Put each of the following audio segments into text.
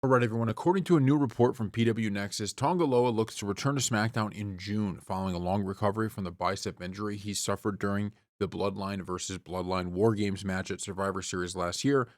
All right, everyone. According to a new report from PW Nexus, Tonga Loa looks to return to SmackDown in June following a long recovery from the bicep injury he suffered during the Bloodline versus Bloodline War Games match at Survivor Series last year.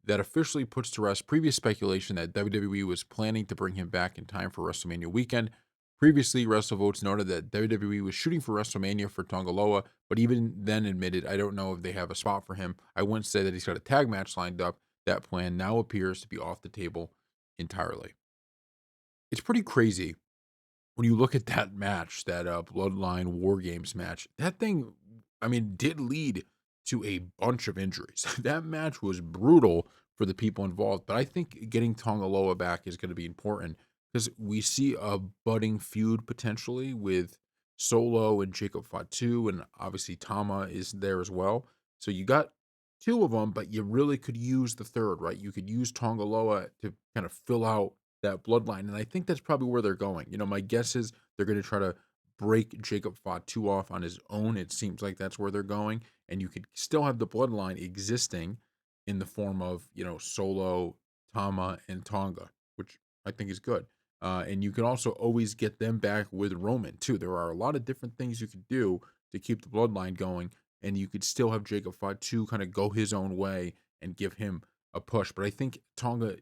That officially puts to rest previous speculation that WWE was planning to bring him back in time for WrestleMania weekend. Previously, WrestleVotes noted that WWE was shooting for WrestleMania for Tonga Loa, but even then admitted, I don't know if they have a spot for him. I wouldn't say that he's got a tag match lined up. That plan now appears to be off the table entirely. It's pretty crazy when you look at that match, that, Bloodline War Games match. That thing, I mean, did lead to a bunch of injuries. That match was brutal for the people involved, but I think getting Tonga Loa back is gonna be important because we see a budding feud potentially with Solo and Jacob Fatu, and obviously Tama is there as well. So you got 2 of them, but you really could use the 3rd, right? You could use Tonga Loa to kind of fill out that bloodline, and I think that's probably where they're going. My guess is they're gonna try to break Jacob Fatu off on his own. It seems like that's where they're going, and you could still have the bloodline existing in the form of, Solo, Tama, and Tonga, which I think is good. And you can also always get them back with Roman too. There are a lot of different things you could do to keep the bloodline going, and you could still have Jacob Fatu kind of go his own way and give him a push. But I think Tonga,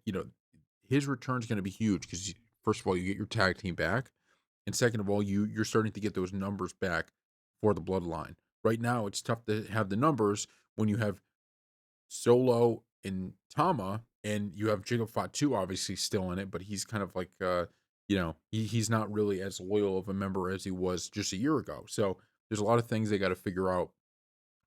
his return is going to be huge because first of all, you get your tag team back, and second of all, you're starting to get those numbers back for the bloodline. Right now, it's tough to have the numbers when you have Solo and Tama, and you have Jacob Fatu obviously still in it, but he's kind of like he's not really as loyal of a member as he was just a year ago. So there's a lot of things they got to figure out,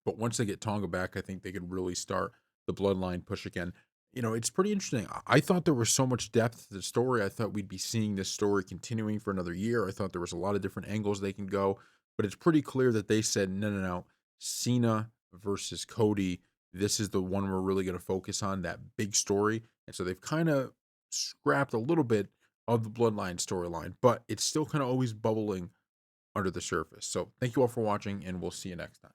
but once they get Tonga back, I think they can really start the bloodline push again. It's pretty interesting. I thought there was so much depth to the story. I thought we'd be seeing this story continuing for another year. I thought there was a lot of different angles they can go, but it's pretty clear that they said, no, no, no. Cena versus Cody. This is the one we're really going to focus on, that big story. And so they've kind of scrapped a little bit of the bloodline storyline, but it's still kind of always bubbling under the surface. So thank you all for watching, and we'll see you next time.